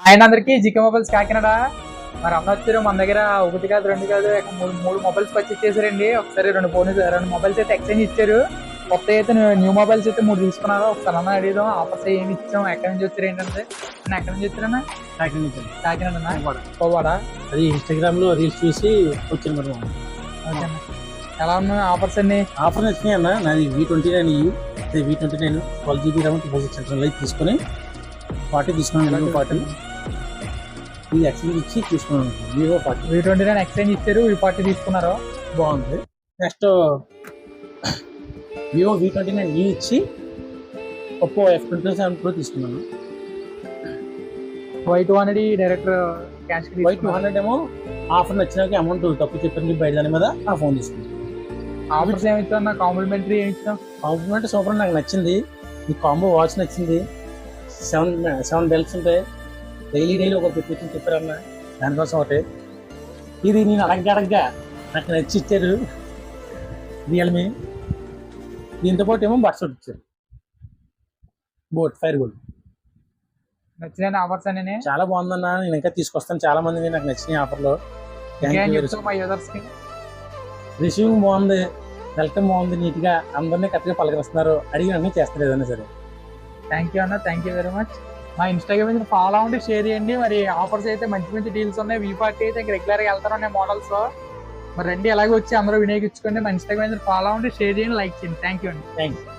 ఆయన అందరికి జికే మొబైల్స్ కాకినాడ మరి అన్న వచ్చారు మన దగ్గర ఒకటి కాదు రెండు కాదు మూడు మొబైల్స్ పర్చేస్ చేశారండి. ఒకసారి రెండు మొబైల్స్ అయితే ఎక్స్చేంజ్ ఇచ్చారు. కొత్త అయితే న్యూ మొబైల్స్ అయితే 3 తీసుకున్నారు. ఒకసారి అన్న అడిగిదాం ఆఫర్స్ ఏమి ఇచ్చాం, ఎక్కడి నుంచి వచ్చారు ఏంటంటే. ఎక్కడి నుంచి వచ్చారన్నా? కాకినాడ కోవాడ. అది ఇన్స్టాగ్రామ్ లో రీల్స్ చూసి వచ్చింది మరి. ఎలా ఉన్నాయి ఆఫర్స్ అన్ని? ఆఫర్ నచ్చినాయి అన్న. నాది V29 V29 12GB RAM 2006 light తీసుకుని 40 తీసుకున్నాను. 40 ఇది ఎక్స్చేంజ్ ఇచ్చి తీసుకున్నాను. Vivo 40 V29 ఎక్స్చేంజ్ ఇచ్చారు, V40 తీసుకున్నారు. బాగుంది. నెక్స్ట్ Vivo V29 ఇచ్చి Oppo F27 Pro తీసుకున్నాను. Y200 డైరెక్ట్ క్యాష్ Y200 ఏమో ఆఫర్ నచ్చినాక అమౌంట్ తక్కువ చెప్పండి బయట దాని మీద ఆ ఫోన్ తీసుకున్నాను. ఆఫర్స్ ఏమి ఇచ్చాం? కాంప్లిమెంటరీ ఏమి ఇచ్చాం? కాంప్లిమెంట్ సూపర్ నాకు నచ్చింది. ఈ కాంబో వాచ్ నచ్చింది. 7 బెల్ట్స్ ఉంటాయి. డైలీ ఒక తెప్పించి చెప్పారన్న దానికోసం ఒకటి. ఇది నేను అడగ్గా నాకు నచ్చి ఇచ్చారు రియల్మీ. దీంతో పాటు ఏమో బడ్స్ ఇచ్చారు. ఫైర్ గోల్డ్ నచ్చిన ఆఫర్స్ అన్ని చాలా బాగుందన్న. నేను ఇంకా తీసుకొస్తాను. చాలా మంది నాకు నచ్చిన ఆఫర్లో. రిసీవింగ్ బాగుంది, వెల్కమ్ బాగుంది, నీట్గా అందరినీ కరెక్ట్గా పలకరిస్తున్నారు. అడిగి అన్నీ చేస్తారు ఏదైనా సరే. థ్యాంక్ యూ అన్న, థ్యాంక్ యూ వెరీ మచ్. మా ఇన్స్టాగ్రామ్ మీద ఫాలో అవ్వండి, షేర్ చేయండి. మరి ఆఫర్స్ అయితే మంచి మంచి డీల్స్ ఉన్నాయి. V40 అయితే రెగ్యులర్గా వెళ్తారు ఉన్నాయి మోడల్స్. మరి రండి ఎలాగో వచ్చి అందరూ వినియోగించుకోండి. మా ఇన్స్టాగ్రామ్ మీద ఫాలో అవ్వండి, షేర్ చేయండి, లైక్ చేయండి. థ్యాంక్ యూ అండి. Thank you.